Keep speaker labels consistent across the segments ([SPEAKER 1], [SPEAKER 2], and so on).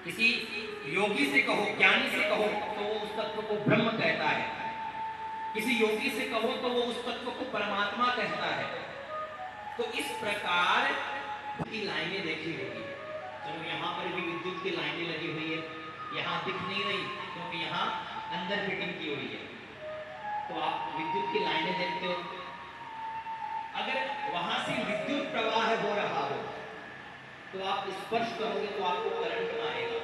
[SPEAKER 1] किसी योगी से कहो, ज्ञानी से कहो तो वो उस तत्व को ब्रह्म कहता है, किसी योगी से कहो तो वो उस तत्व को परमात्मा कहता है। तो इस प्रकार की लाइनें देखी होगी। चलो यहाँ पर भी विद्युत की लाइनें लगी हुई है, यहाँ दिख नहीं रही क्योंकि यहाँ अंदर फिटिंग की हुई है। तो आप विद्युत की लाइनें देखते हो, अगर वहां से विद्युत प्रवाह हो रहा हो तो आप स्पर्श करोगे तो आपको करंट आएगा,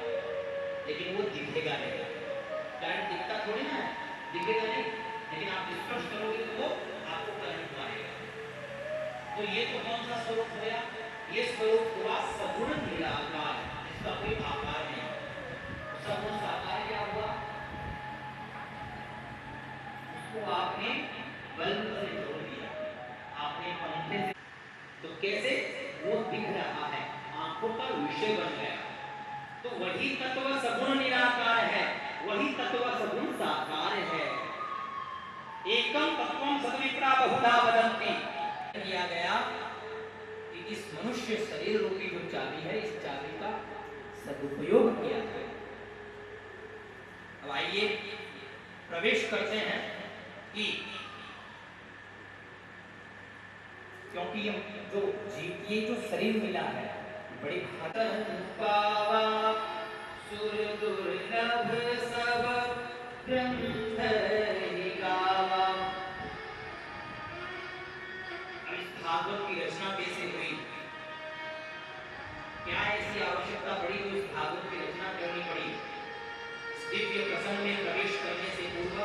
[SPEAKER 1] लेकिन वो दिखेगा नहीं। करंट दिखता थोड़ी ना है, दिखेगा नहीं, लेकिन आप स्पर्श करोगे तो वो आपको करंट आएगा। तो ये तो कौन सा स्वरूप होया? ये स्वरूप हुआ सगुण निराकार, इसका कोई आकार नहीं। सगुण साकार क्या हुआ? उसको आपने बल्ब से जोड़ दिया, आपने पंखे से, तो कैसे वो दिख रहा है, आंखों का विषय बन गया। तो वही तत्व सगुण निराकार है, वही तत्व सगुण साकार है। एकम तत्वम सद्विप्रा बहुधा वदन्ति। किया गया कि इस मनुष्य शरीर रूपी जो चाबी है, इस चाबी का सदुपयोग किया जाए। अब आइए प्रवेश करते हैं कि क्योंकि ये जो शरीर मिला है बड़ी भाता सुर दुर्लभ सब गावा। इस भागवत की रचना कैसे हुई? क्या ऐसी आवश्यकता पड़ी तो इस भागवत की रचना करनी पड़ी? इस दिव्य प्रसंग में प्रवेश करने से पूर्व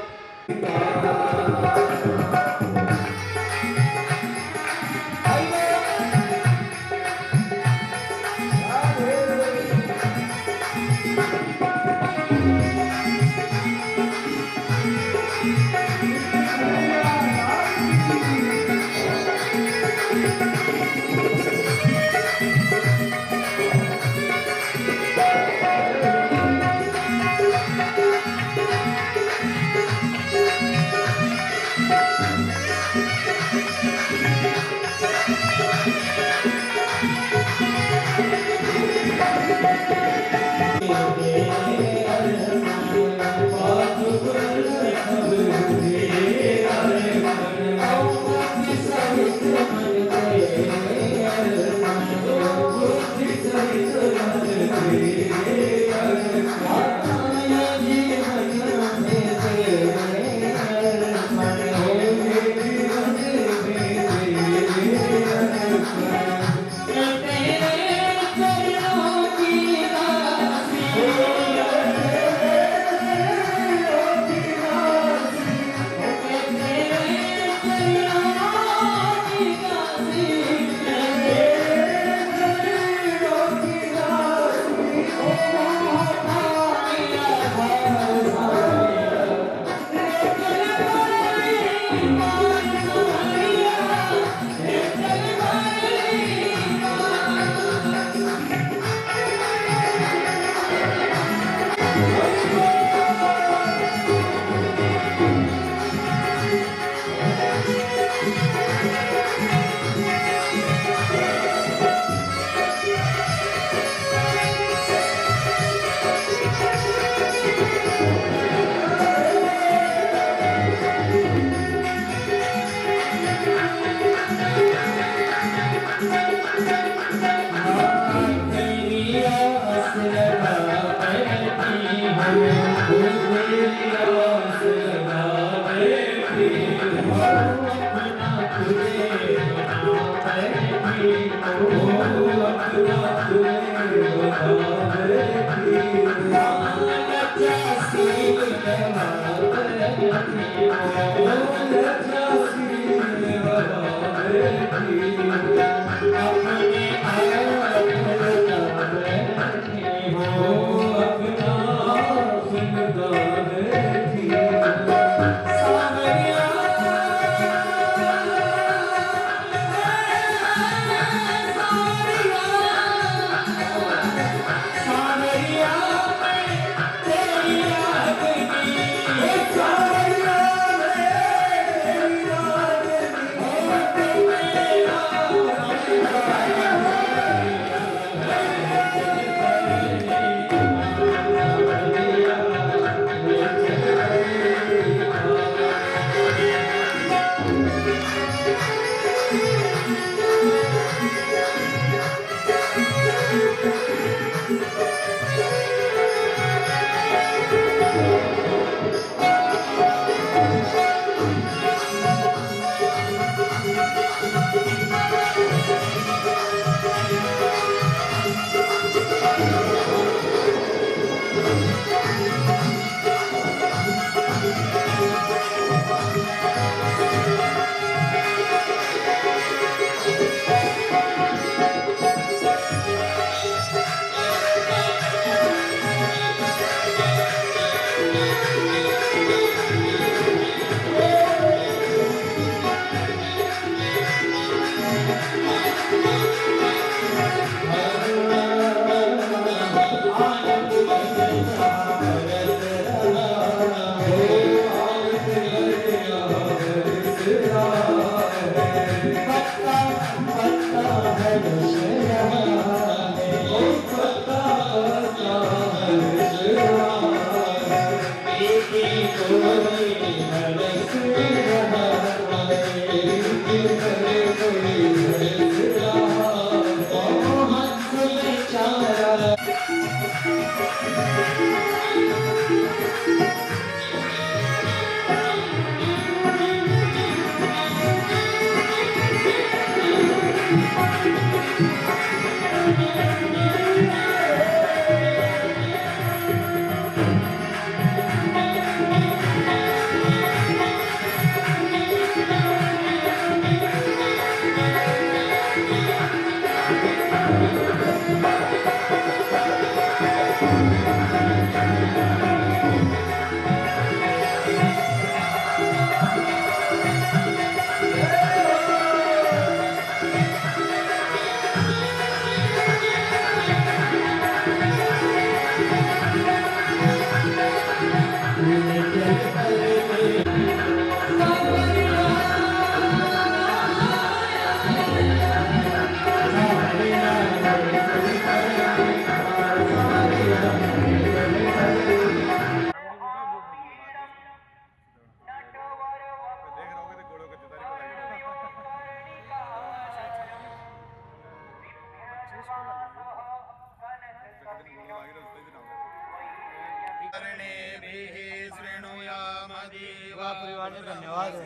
[SPEAKER 2] परिवार को धन्यवाद है।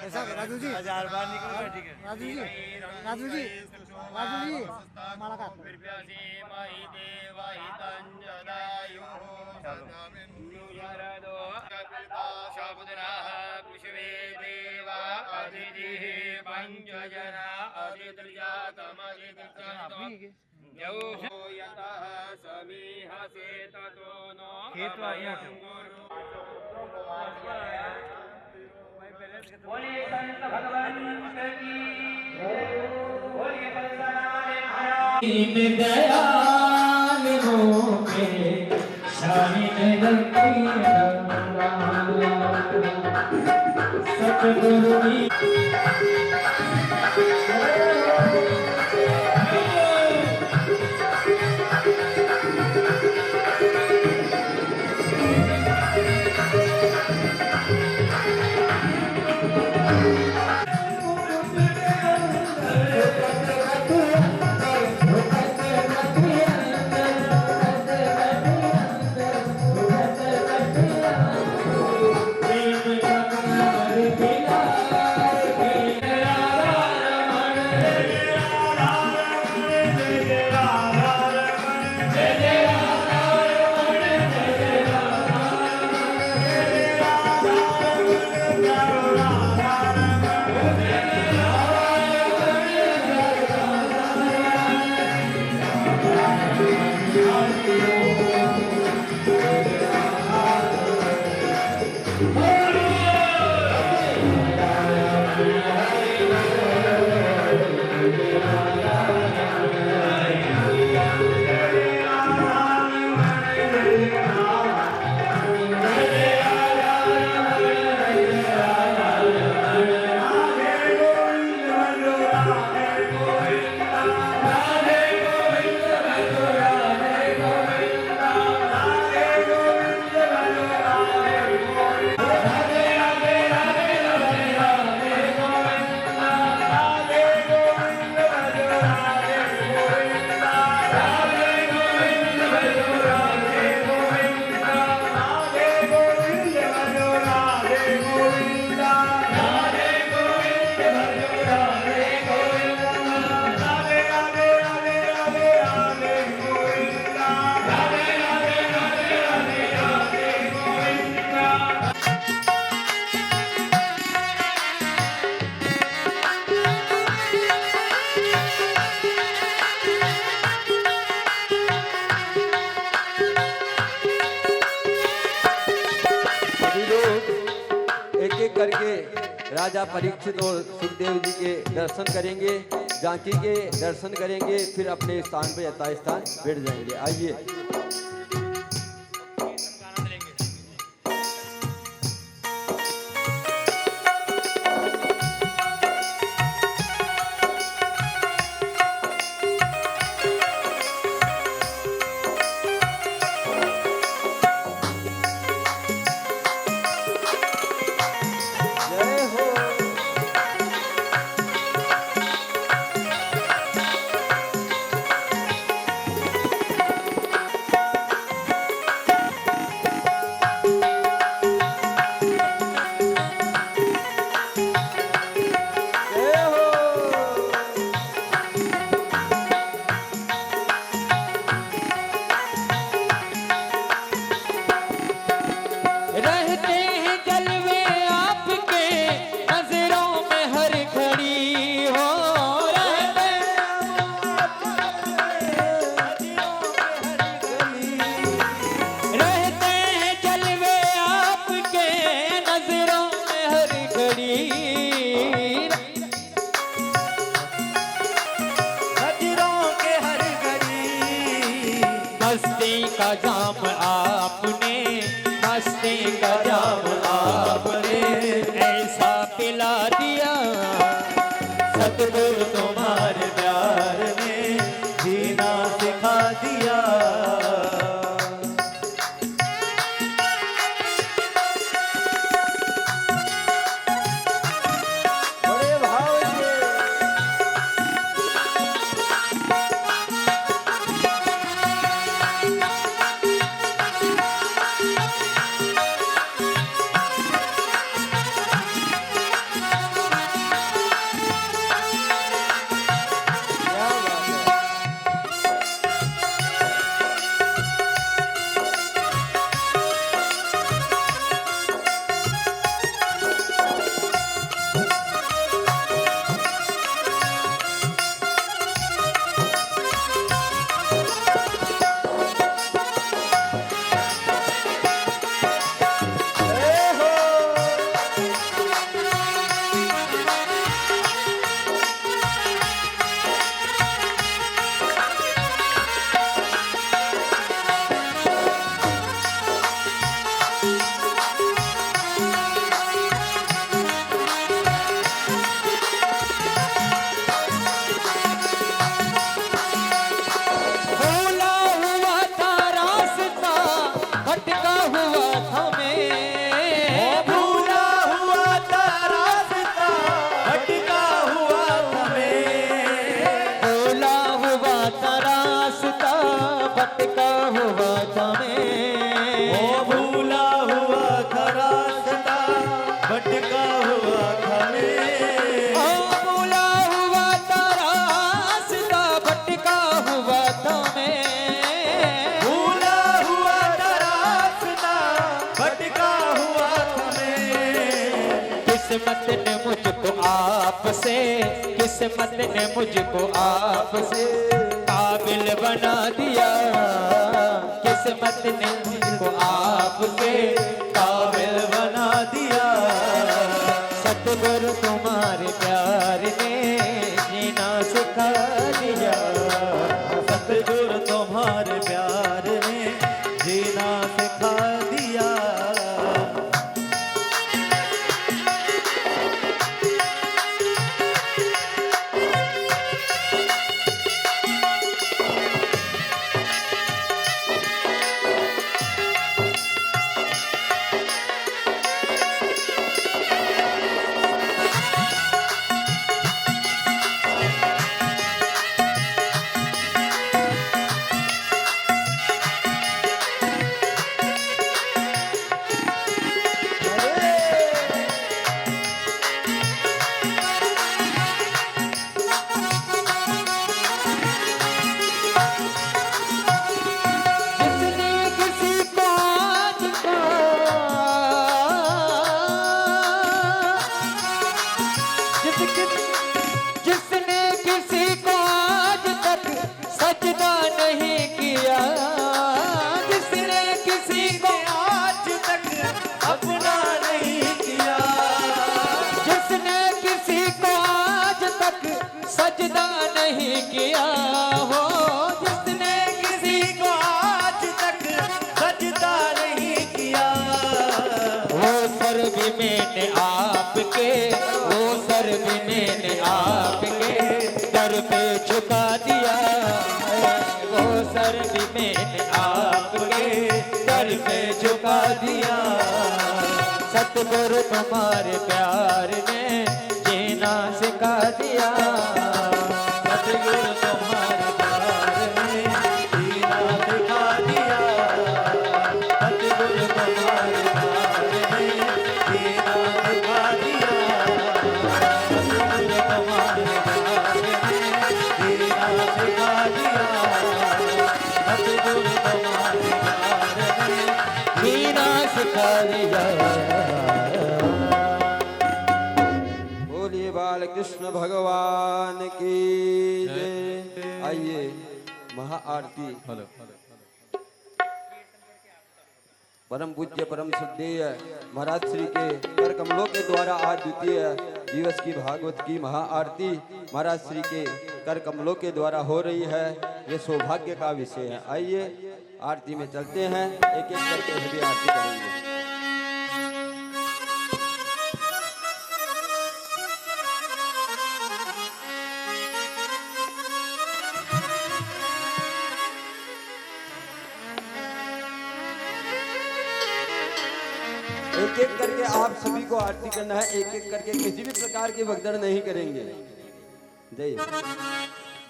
[SPEAKER 2] ऐसा राजू जी 1000 बार निकल ठीक है। राजू जी माला का
[SPEAKER 1] बोलिए संत भगवान की बोलिए दीन दयाल हो के शाहीन रखी सतगुरु की
[SPEAKER 3] करके राजा परीक्षित और सुखदेव जी के दर्शन करेंगे, जानकी के दर्शन करेंगे, फिर अपने स्थान पर यथास्थान बैठ जाएंगे। आइए।
[SPEAKER 4] मस्ती का जाम आपने, मस्ती का जाम आपने ऐसा पिला दिया,
[SPEAKER 2] सतगुरु तुम्हारे प्यार ने जीना सिखा दिया।
[SPEAKER 3] बड़े भाव से क्या बात है। ए हो
[SPEAKER 4] भूला हुआ था रास्ता, भटका हुआ था मैं,
[SPEAKER 2] भूला हुआ था रास्ता, भटका हुआ था मैं।
[SPEAKER 4] भूला हुआ था रास्ता, भटका हुआ था मैं,
[SPEAKER 2] ओ भूला हुआ था रास्ता, भटका हुआ था मैं।
[SPEAKER 4] ओ भूला हुआ था रास्ता, भटका हुआ था मैं,
[SPEAKER 2] भूला हुआ था रास्ता, भटका हुआ था मैं।
[SPEAKER 4] किस्मत ने मुझको आपसे, किस्मत ने मुझको आपसे काबिल बना दिया, किस्मत ने मुझको आपके
[SPEAKER 2] काबिल बना दिया।
[SPEAKER 4] सतगुरु तुम्हारे प्यार ने जीना सिखा दिया,
[SPEAKER 2] सतगुरु तुम्हारे प्यार ने जीना सिखा दिया।
[SPEAKER 4] जिसने किसी को आज जिसने किसी को आज तक सजदा नहीं किया, जिसने किसी को
[SPEAKER 2] आज तक अपना नहीं किया,
[SPEAKER 4] जिसने किसी को आज तक सजदा नहीं किया हो, जिसने
[SPEAKER 2] किसी को आज तक सजदा नहीं किया।
[SPEAKER 4] वो सर भी मैंने आपके, वो सर भी मैंने आपके दर पे झुका दिया, वो सर भी मैंने आपके दर पे झुका दिया। सतगुरु तुम्हारे प्यार ने जीना सिखा दिया,
[SPEAKER 2] सतगुरु तुम्हारे प्यार ने जीना सिखा दिया। सतगुरु तुम्हारे प्यार ने जीना सिखा दिया। सतगुरु तुम्हारे प्यार ने जीना सिखा दिया। सतगुरु तुम्हारे प्यार ने
[SPEAKER 4] जीना सिखा दिया।
[SPEAKER 3] बोलिए बाल कृष्ण भगवान की जय। आइए महाआरती परम पूज्य परम श्रद्धेय महाराज श्री के कर कमलों के द्वारा आज द्वितीय दिवस की भागवत की महाआरती महाराज श्री के कर कमलों के द्वारा हो रही है। ये सौभाग्य का विषय है। आइए आरती में चलते हैं, एक एक करके सभी आरती करेंगे। एक एक करके आप सभी को आरती करना है, एक एक करके, किसी भी प्रकार की भगदड़ नहीं करेंगे। जय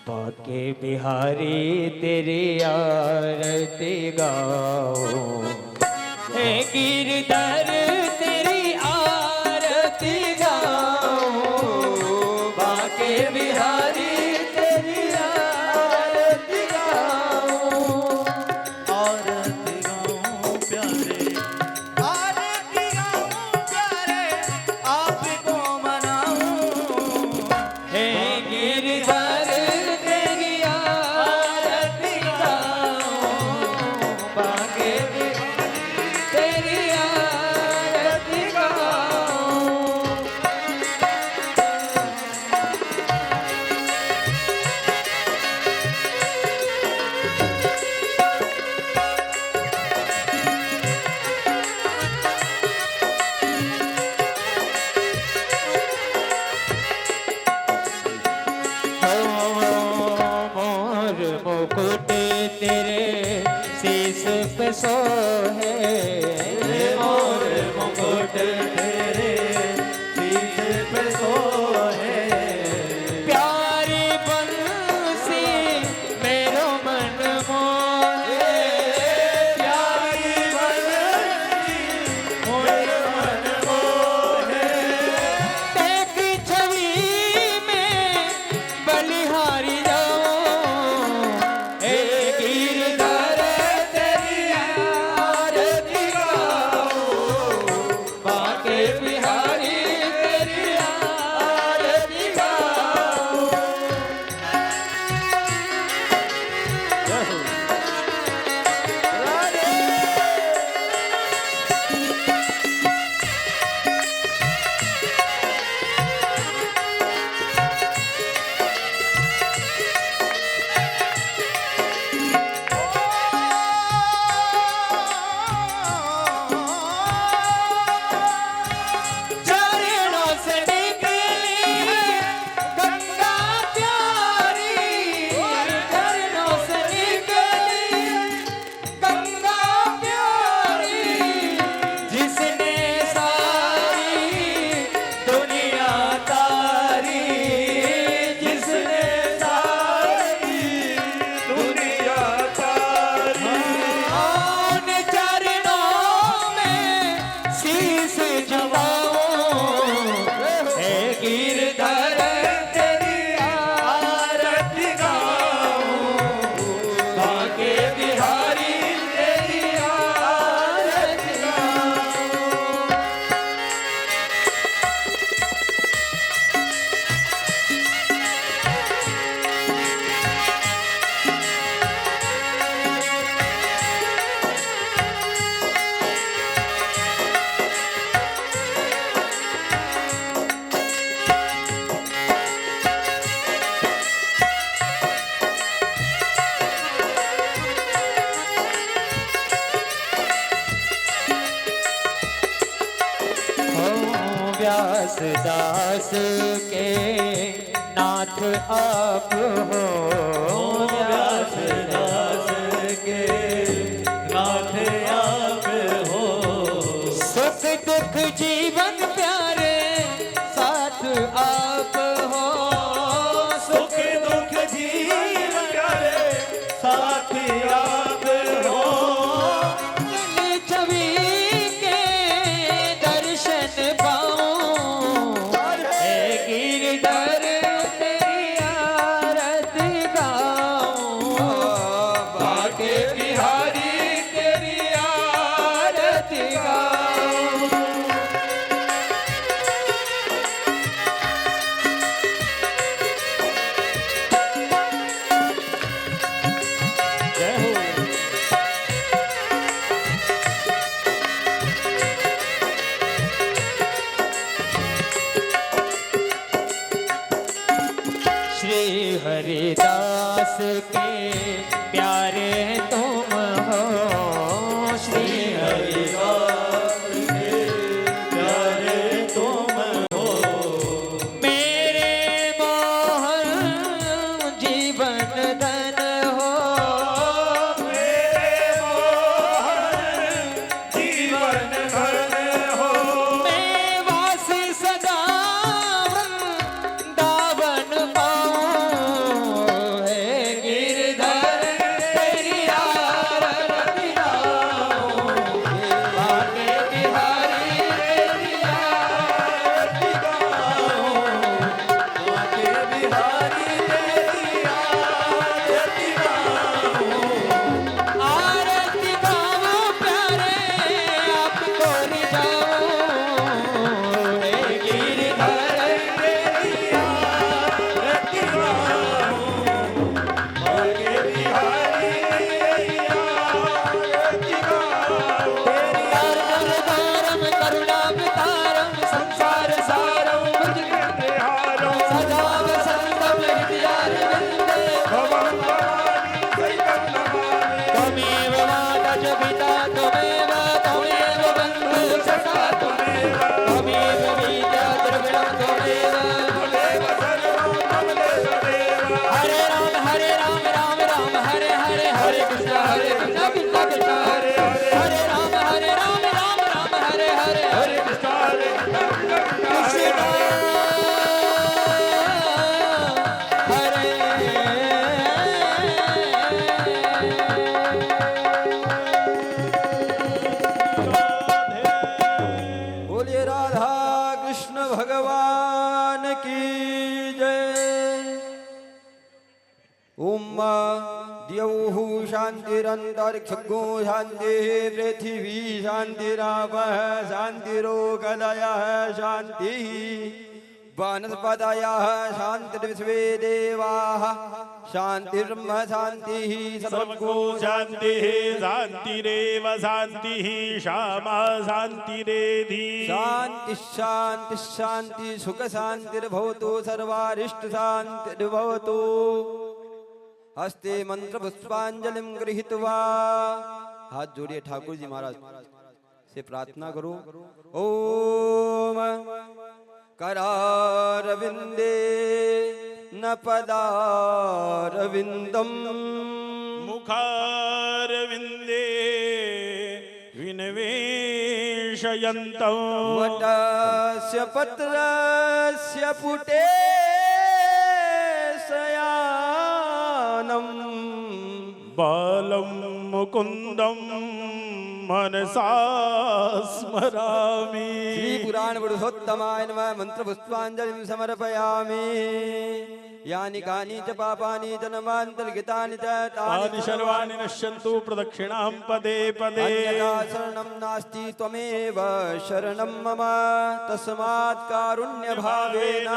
[SPEAKER 4] बाके बिहारी तेरी आरती गाओ, हे गिरधर तेरी आरती गाओ, बाके बिहारी तेरी आरती गाओ,
[SPEAKER 2] आरती गाऊं प्यारे, आरती गाऊं प्यारे, आपको मनाऊं,
[SPEAKER 4] हे गिरधर तेरी आरती गाओ, बाके तेरी आरती गाओ। मोर मुकुट तेरे शीश पे सोहे, मोर मुकुट तेरे शीश पे सोहे, प्यारी बंसी मेरो मन मोहे, प्यारी बंसी मेरो मन मोहे, देखी छवि में बलिहारी जाऊं, हे गिरधर तेरी आरती गाऊं, बाके बिहारी तेरी आरती गाऊं। चरणों से निकली गंगा प्यारी, चरणों से निकली गंगा प्यारी, जिसने सारी दुनिया तारी, जिसने सारी दुनिया तारी, उन चरणों में शीश झुकाऊं, हे गिरधर तेरी आरती गाऊं, बाके बिहारी तेरी आरती गाऊं। व्यास दास के नाथ आप हो, व्यास दास के नाथ आप हो, सुख दुख जीवन प्यारे साथ आप हो, सुख दुख जीवन प्यारे साथ आप हो, छवि के दर्शन पाऊं, हे गिरधर तेरी आरती गाऊं, बाके बिहारी तेरी आरती गाऊं। च पिता त्वमेव त्वमेव बन्धुः सखा त्वमेव त्वमेव विद्या द्रविणं त्वमेव त्वमेव सर्वं त्वमेव देव हरे राम राम राम हरे हरे हरे कृष्ण कृष्ण कृष्ण हरे हरे हरे राम राम राम हरे हरे हरे कृष्ण
[SPEAKER 3] बोलिए राधा कृष्ण भगवान की जय। ओम द्यौः शान्तिरन्तरिक्षगो शान्तिः पृथिवी शान्तिरापः शान्तिरोगदयः शान्तिः वनस्पतयः शान्तिर्विश्वे देवाः शान्तिर्ब्रह्म शान्तिः
[SPEAKER 5] सर्वको शान्तिः शान्तिरेव शान्तिः श्यामा शान्तिरेधि
[SPEAKER 3] शांति शांति शांति सुख शांतिर्भवतु सर्वारिष्ट शांतिर्भवतु। हस्ते मंत्र पुष्पांजलिं गृहीत्वा हाथ जोड़िए ठाकुर जी महाराज से प्रार्थना करो। ओम करारविंदे न पदारविंदम
[SPEAKER 5] मुखारविन्दे विनिवेशयन्तौ
[SPEAKER 3] वटस्य पत्रस्य पुटे शयानम्
[SPEAKER 5] बालं मुकुन्दं मनसा स्मरामि।
[SPEAKER 3] श्री पुराण पुरुषोत्तमाय नमः। मंत्र पुष्पांजलिं समर्पयामि। यानि कानि च पापानि जन्मान्तर्गतानि च
[SPEAKER 5] तानि सर्वाणि नश्यन्तु प्रदक्षिणां पदे पदे।
[SPEAKER 3] अन्यथा शरणं नास्ति त्वमेव शरणं मम तस्मात् कारुण्यभावेन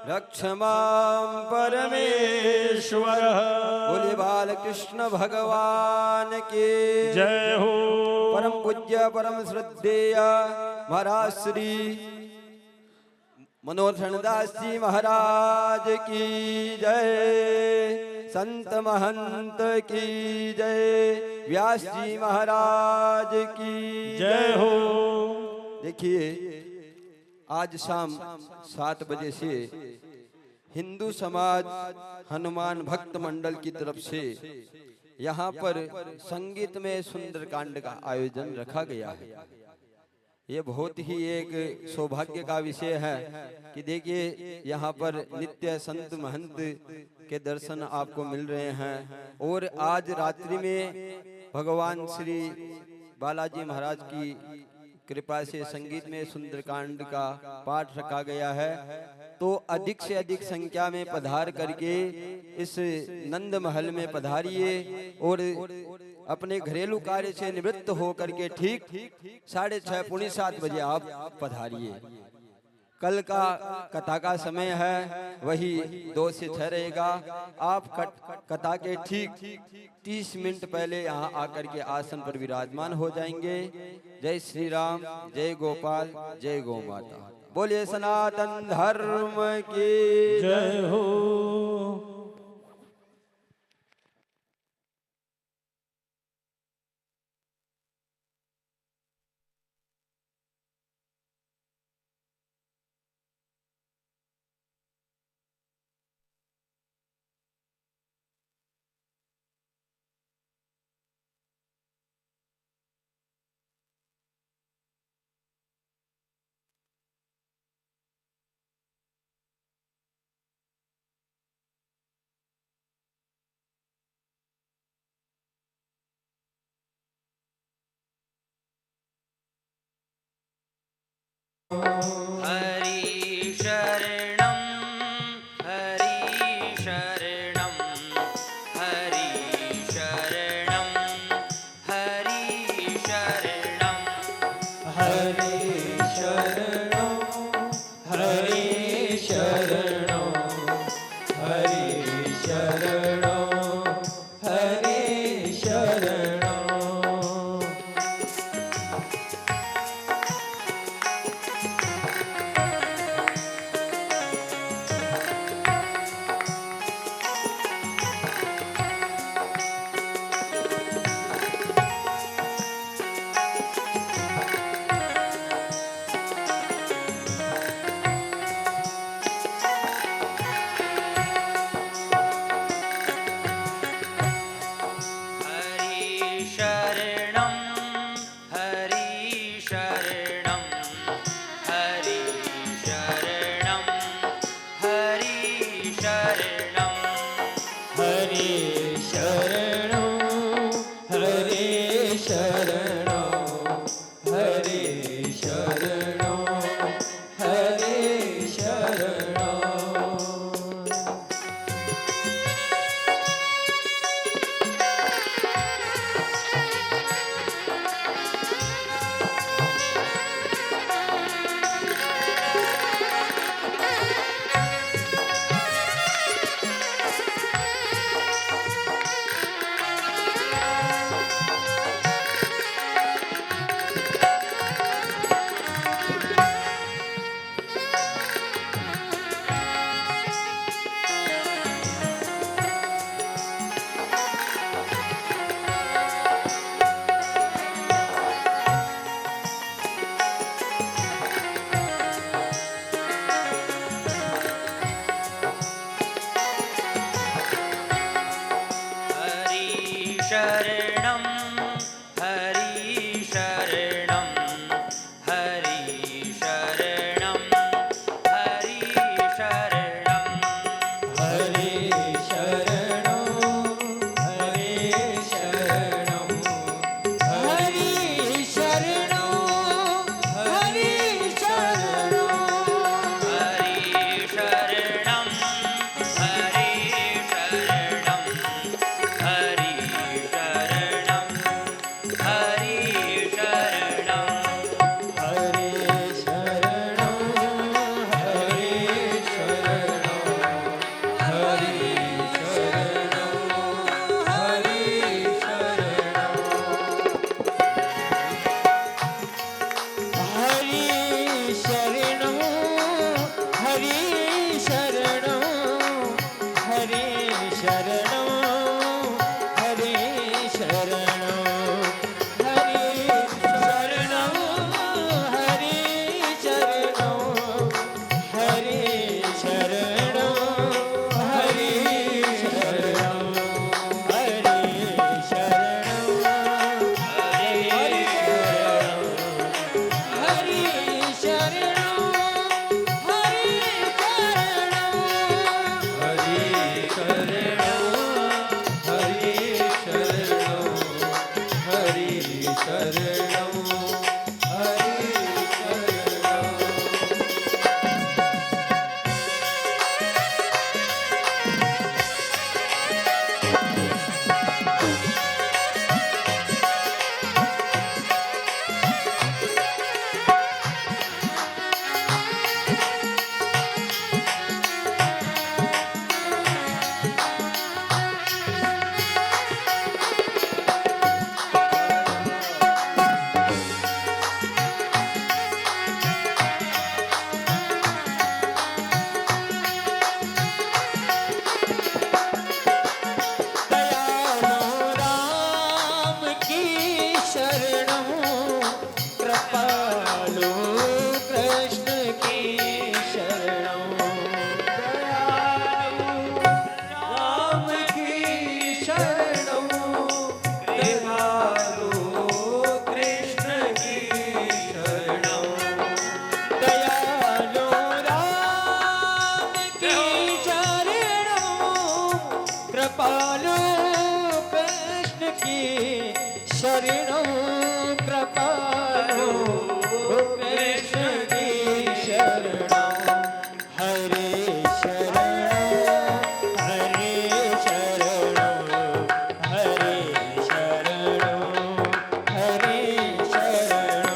[SPEAKER 3] रक्ष मां परमेश्वर। बोले बालकृष्ण भगवान के
[SPEAKER 5] जय हो।
[SPEAKER 3] परम पूज्य परम श्रद्धेय महाराज श्री मनोहर दास जी महाराज की जय। संत महंत की जय। व्यास जी महाराज की
[SPEAKER 5] जय हो।
[SPEAKER 3] देखिए आज शाम 7 बजे से हिंदू समाज हनुमान भक्त मंडल की तरफ से यहाँ पर संगीत में सुंदरकांड का आयोजन रखा गया है। ये बहुत ही एक सौभाग्य का विषय है कि देखिए यहाँ पर नित्य संत महंत के दर्शन आपको मिल रहे हैं। और आज रात्रि में भगवान श्री बालाजी महाराज की कृपा से संगीत में सुंदरकांड का पाठ रखा गया है। तो अधिक से अधिक संख्या में पधार करके इस नंद महल में पधारिए और अपने घरेलू कार्य से निवृत्त हो करके ठीक 6:30 पौने 7 बजे आप पधारिए। कल का कथा का समय है वही 2 से 6 रहेगा। आप कथा के ठीक 30 मिनट पहले यहाँ आकर के आसन पर विराजमान हो जाएंगे। जय श्री राम, जय गोपाल, जय गौ माता। बोलिए सनातन धर्म की
[SPEAKER 5] जय हो।
[SPEAKER 4] हरि शरणं हरि शरणं हरि शरणं हरि शरणं हरि शरणं हरि शरणं हरि शरणं हरि शरणं हरि शरणं हरि शरणं हरि शरणं हरि शरणं हरि शरणं हरि शरणं हरि शरणं हरि शरणं हरि शरणं हरि शरणं हरि शरणं हरि शरणं हरि कृपालु कृष्ण की शरणं कृपालु कृष्ण की शरणं हरे शरणं हरे शरणं हरे शरणं हरे शरणं हरे शरणं हरे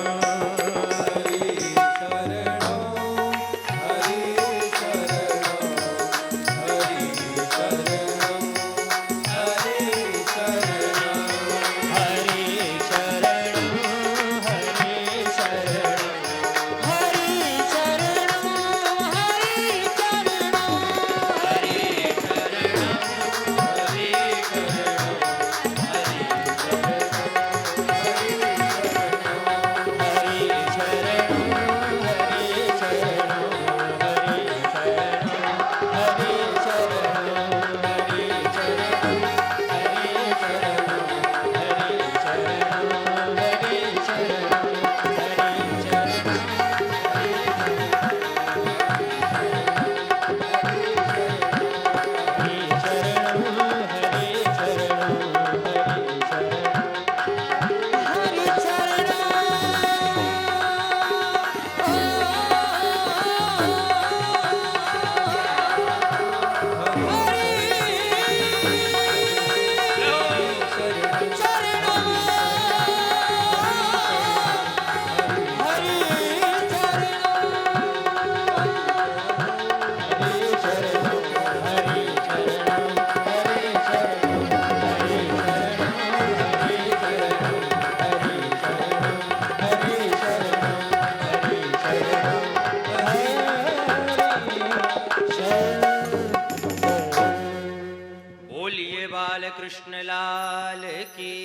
[SPEAKER 1] कृष्ण लाल की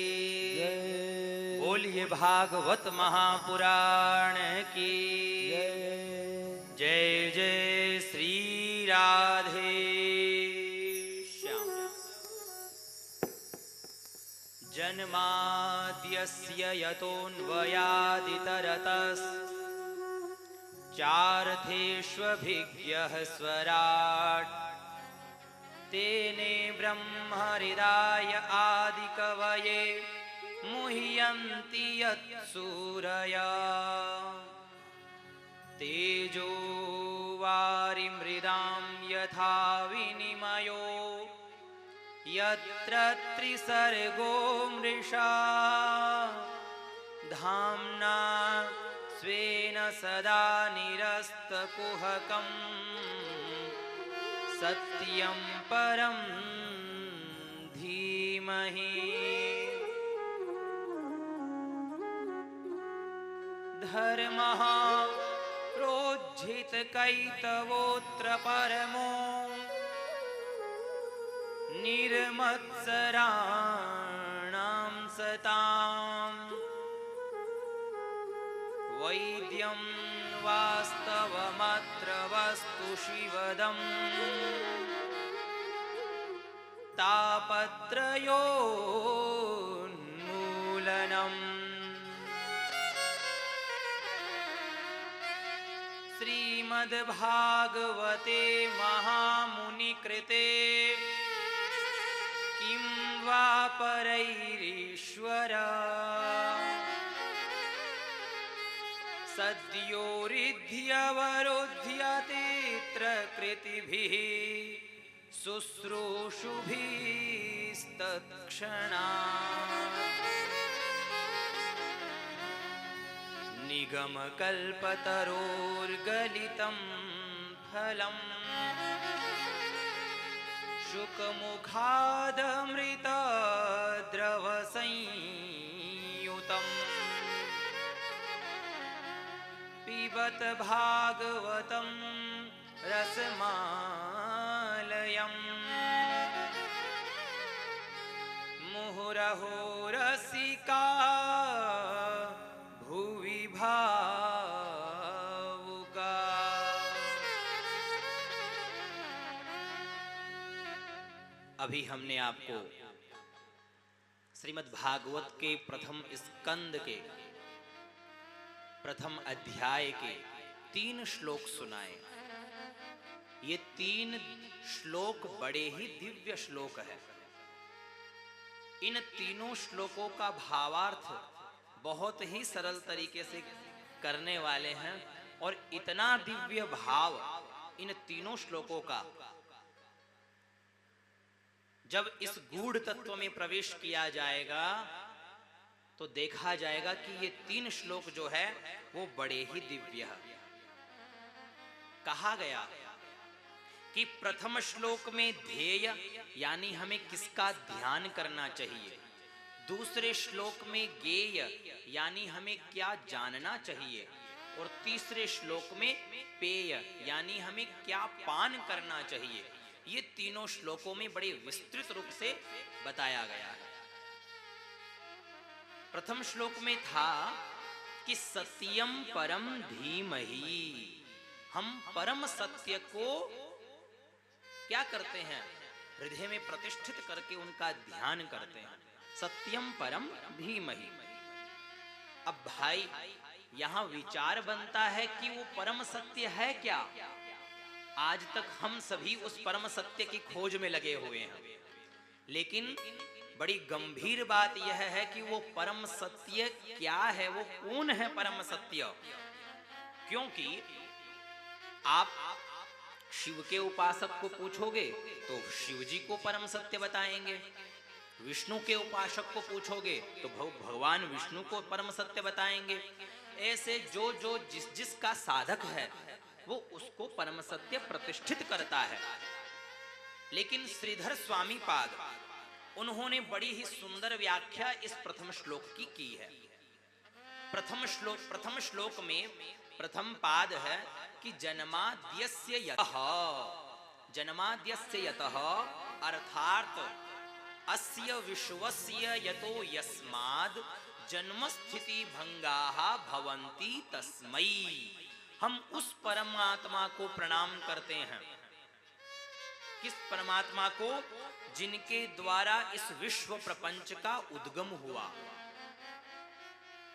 [SPEAKER 1] बोलिए भागवत महापुराण की जय जय श्री राधे श्याम। जन्माद्यस्य यतोऽन्वयादितरतस् चार्थेष्वभिज्ञः स्वराट् तेने ब्रह्महृदाय आदिकवये मुह्यन्ति यत्सूरया तेजो वारिमृदां यथा विनिमयो यत्र त्रिसर्गो मृषा धाम्ना स्वेन सदा निरस्तकुहकं सत्यं परं धीमहि। धर्मः प्रोज्झितकैतवोऽत्र परमो निर्मत्सराणां सताम्। वैद्यं वास्तवमत्र वस्तु शिवदम् तापत्रयोन्मूलनम्। श्रीमद्भागवते महामुनिकृते किं वा परैरीश्वर सद्योरिध्यवरुध्यतेऽत्र कृतिभिः शुश्रूषुभिस्तत्क्षणात्। निगमकल्पतरोर्गलितं फलम् शुकमुखादमृतद्रवसंयुतम्। पिबत भागवतं रसमालयम् मुहुरहो रसिका भुवि भावुका। अभी हमने आपको श्रीमद् भागवत के प्रथम स्कंद के प्रथम अध्याय के 3 श्लोक सुनाए। ये 3 श्लोक बड़े ही दिव्य श्लोक है। इन तीनों श्लोकों का भावार्थ बहुत ही सरल तरीके से करने वाले हैं और इतना दिव्य भाव इन तीनों श्लोकों का जब इस गूढ़ तत्व में प्रवेश किया जाएगा तो देखा जाएगा कि ये 3 श्लोक जो है वो बड़े ही दिव्य है। कहा गया कि प्रथम श्लोक में ध्येय यानी हमें किसका ध्यान करना चाहिए, दूसरे श्लोक में गेय यानी हमें क्या जानना चाहिए और तीसरे श्लोक में पेय यानी हमें क्या पान करना चाहिए। ये तीनों श्लोकों में बड़े विस्तृत रूप से बताया गया है। प्रथम श्लोक में था कि सत्यम परम धीमहि, हम परम सत्य को क्या करते हैं, हृदय में प्रतिष्ठित करके उनका ध्यान करते हैं। सत्यम परम धीमहि। अब भाई यहां विचार बनता है कि वो परम सत्य है क्या। आज तक हम सभी उस परम सत्य की खोज में लगे हुए हैं, लेकिन बड़ी गंभीर बात यह है कि वो परम सत्य क्या है, वो कौन है परम सत्य। क्योंकि आप शिव के उपासक को पूछोगे तो शिव जी को परम सत्य बताएंगे, विष्णु के उपासक को पूछोगे तो भगवान विष्णु को परम सत्य बताएंगे। ऐसे जो जिसका साधक है वो उसको परम सत्य प्रतिष्ठित करता है। लेकिन श्रीधर स्वामी पाद उन्होंने बड़ी ही सुंदर व्याख्या इस प्रथम श्लोक की है। प्रथम श्लोक में प्रथम पाद है कि जन्माद्यस्य यतः अर्थात अस्य विश्वस्य यतो यस्माद् जन्म स्थिति भंगाः भवन्ति तस्मै। हम उस परमात्मा को प्रणाम करते हैं। किस परमात्मा को? जिनके द्वारा इस विश्व प्रपंच का उद्गम हुआ।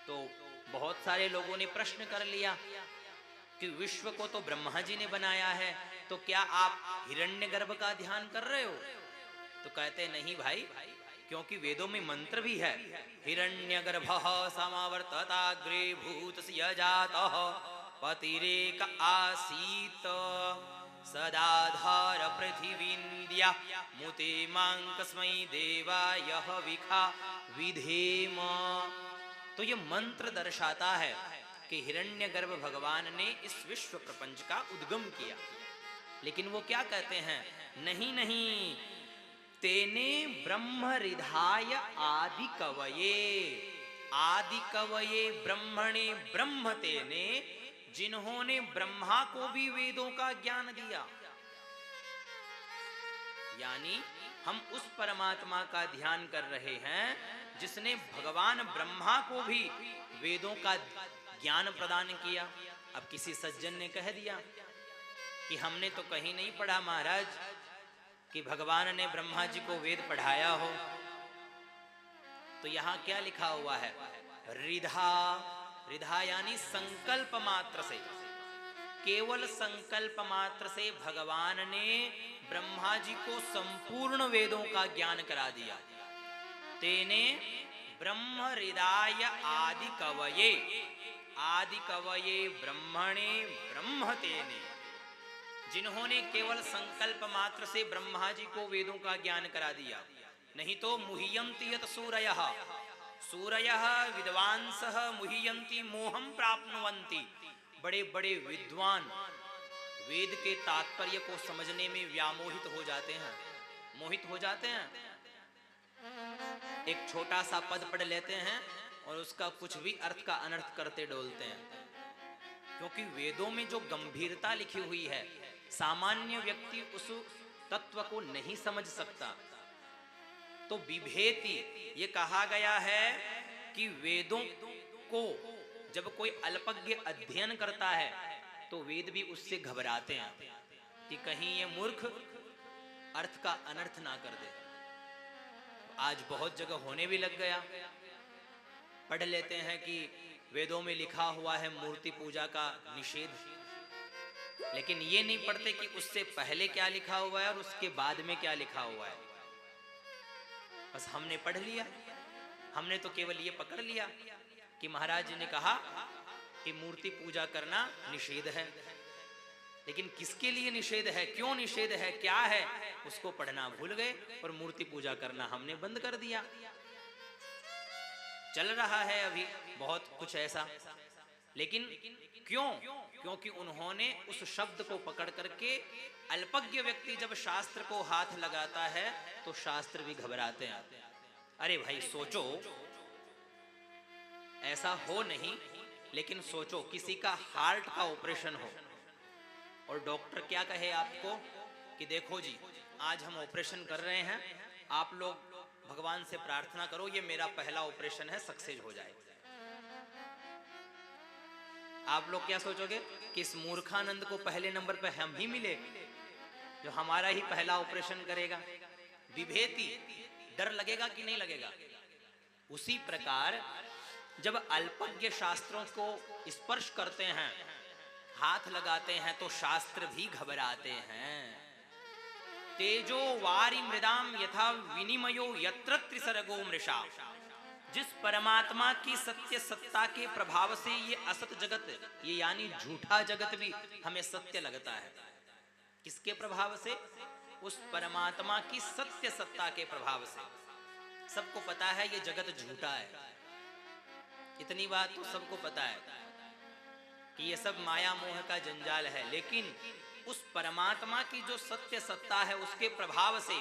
[SPEAKER 1] तो बहुत सारे लोगों ने प्रश्न कर लिया कि विश्व को तो ब्रह्मा जी ने बनाया है, तो क्या आप हिरण्यगर्भ का ध्यान कर रहे हो? तो कहते नहीं भाई, क्योंकि वेदों में मंत्र भी है, हिरण्यगर्भः समावर्तताग्रे भूतस्य जातः पतिरेक आसीत सदाधार पृथिवीन्द्या मुते मां कस्मै देवाय विखा विधेम। तो तो ये मंत्र दर्शाता है कि हिरण्यगर्भ भगवान ने इस विश्व प्रपंच का उद्गम किया। लेकिन वो क्या कहते हैं, नहीं नहीं, तेने ब्रह्म हृदय आदि कवये, आदि कवये ब्रह्मणे ब्रह्म तेने, जिन्होंने ब्रह्मा को भी वेदों का ज्ञान दिया। यानी हम उस परमात्मा का ध्यान कर रहे हैं जिसने भगवान ब्रह्मा को भी वेदों का ज्ञान प्रदान किया। अब किसी सज्जन ने कह दिया कि हमने तो कहीं नहीं पढ़ा महाराज कि भगवान ने ब्रह्मा जी को वेद पढ़ाया हो। तो यहां क्या लिखा हुआ है, रिधा, रिधा यानी संकल्प मात्र से, केवल संकल्प मात्र से भगवान ने ब्रह्मा जी को संपूर्ण वेदों का ज्ञान करा दिया। तेने ब्रह्म हृदय आदि कवये, आदि कवये ब्रह्मणे ब्रह्म तेने, जिन्होंने केवल संकल्प मात्र से ब्रह्मा जी को वेदों का ज्ञान करा दिया। नहीं तो मुह्यन्ति यत सूरयः, सूरयः विद्वांसः मुह्यन्ति मोहं प्राप्नुवन्ति, बड़े बड़े विद्वान वेद के तात्पर्य को समझने में व्यामोहित हो जाते हैं, मोहित हो जाते हैं। एक छोटा सा पद पढ़ लेते हैं और उसका कुछ भी अर्थ का अनर्थ करते डोलते हैं, क्योंकि वेदों में जो गंभीरता लिखी हुई है सामान्य व्यक्ति उस तत्व को नहीं समझ सकता। तो विभेति ये कहा गया है कि वेदों को जब कोई अल्पज्ञ अध्ययन करता है तो वेद भी उससे घबराते हैं कि कहीं ये मूर्ख अर्थ का अनर्थ ना कर दे। आज बहुत जगह होने भी लग गया, पढ़ लेते हैं कि वेदों में लिखा हुआ है मूर्ति पूजा का निषेध, लेकिन ये नहीं पढ़ते कि उससे पहले क्या लिखा हुआ है और उसके बाद में क्या लिखा हुआ है। बस हमने पढ़ लिया, हमने तो केवल ये पकड़ लिया कि महाराज जी ने कहा कि मूर्ति पूजा करना निषेध है, लेकिन किसके लिए निषेध है, क्यों निषेध है, क्या है, उसको पढ़ना भूल गए और मूर्ति पूजा करना हमने बंद कर दिया। चल रहा है अभी बहुत कुछ ऐसा, लेकिन क्यों, क्योंकि उन्होंने उस शब्द को पकड़ करके अल्पज्ञ व्यक्ति जब शास्त्र को हाथ लगाता है तो शास्त्र भी घबराते हैं। अरे भाई सोचो, ऐसा हो नहीं, लेकिन सोचो किसी का हार्ट का ऑपरेशन हो और डॉक्टर क्या कहे आपको कि देखो जी आज हम ऑपरेशन कर रहे हैं, आप लोग भगवान से प्रार्थना करो ये मेरा पहला ऑपरेशन है, सक्सेस हो जाए। आप लोग क्या सोचोगे कि इस मूर्खानंद को पहले नंबर पे हम ही मिले जो हमारा ही पहला ऑपरेशन करेगा। विभेति, डर लगेगा कि नहीं लगेगा। उसी प्रकार जब अल्पज्ञ शास्त्रों को स्पर्श करते हैं, हाथ लगाते हैं, तो शास्त्र भी घबराते हैं। तेजो वारि मृदाम यथा विनिमयो यत्र त्रिसर्गो मृषा, जिस परमात्मा की सत्य सत्ता के प्रभाव से ये असत जगत, ये यानी झूठा जगत भी हमें सत्य लगता है। किसके प्रभाव से? उस परमात्मा की सत्य सत्ता के प्रभाव से। सबको पता है ये जगत झूठा है, इतनी बात तो सबको पता है कि ये सब माया मोह का जंजाल है, लेकिन उस परमात्मा की जो सत्य सत्ता है उसके प्रभाव से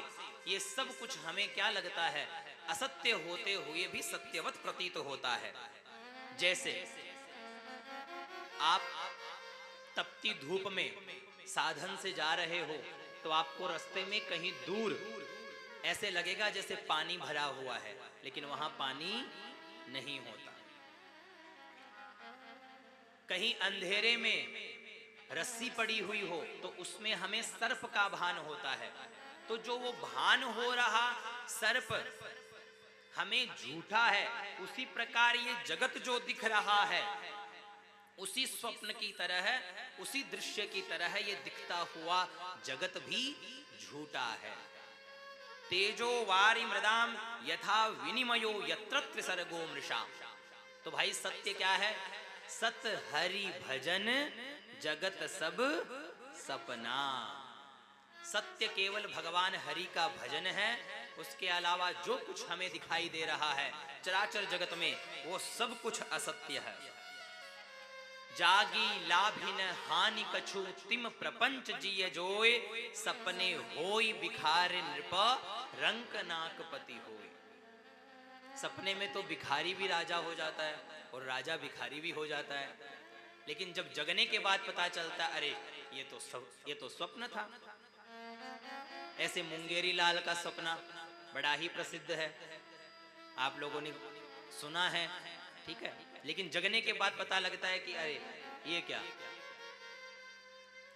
[SPEAKER 1] ये सब कुछ हमें क्या लगता है, असत्य होते हुए भी सत्यवत प्रतीत होता है। जैसे आप तपती धूप में साधन से जा रहे हो तो आपको रास्ते में कहीं दूर ऐसे लगेगा जैसे पानी भरा हुआ है, लेकिन वहां पानी नहीं होता। कहीं अंधेरे में रस्सी पड़ी हुई हो तो उसमें हमें सर्प का भान होता है, तो जो वो भान हो रहा सर्प हमें झूठा है, उसी प्रकार ये जगत जो दिख रहा है उसी स्वप्न की तरह, उसी दृश्य की तरह ये दिखता हुआ जगत भी झूठा है। तेजो वारि मृदाम यथा विनिमयो यत्र त्रिसर्गो मृषा। तो भाई सत्य क्या है? सत हरि भजन जगत सब सपना। सत्य केवल भगवान हरि का भजन है, उसके अलावा जो कुछ हमें दिखाई दे रहा है चराचर जगत में वो सब कुछ असत्य है। जागी लाभिन हानि कछु तिम प्रपंच जिय जोय, सपने होई भिखारी नृप रंक नाकपति होय। सपने में तो भिखारी भी राजा हो जाता है और राजा भिखारी भी हो जाता है, लेकिन जब जगने के बाद पता चलता अरे ये तो स्वप्न था। ऐसे मुंगेरी लाल का सपना बड़ा ही प्रसिद्ध है, आप लोगों ने सुना है, ठीक है, लेकिन जगने के बाद पता लगता है कि अरे ये क्या।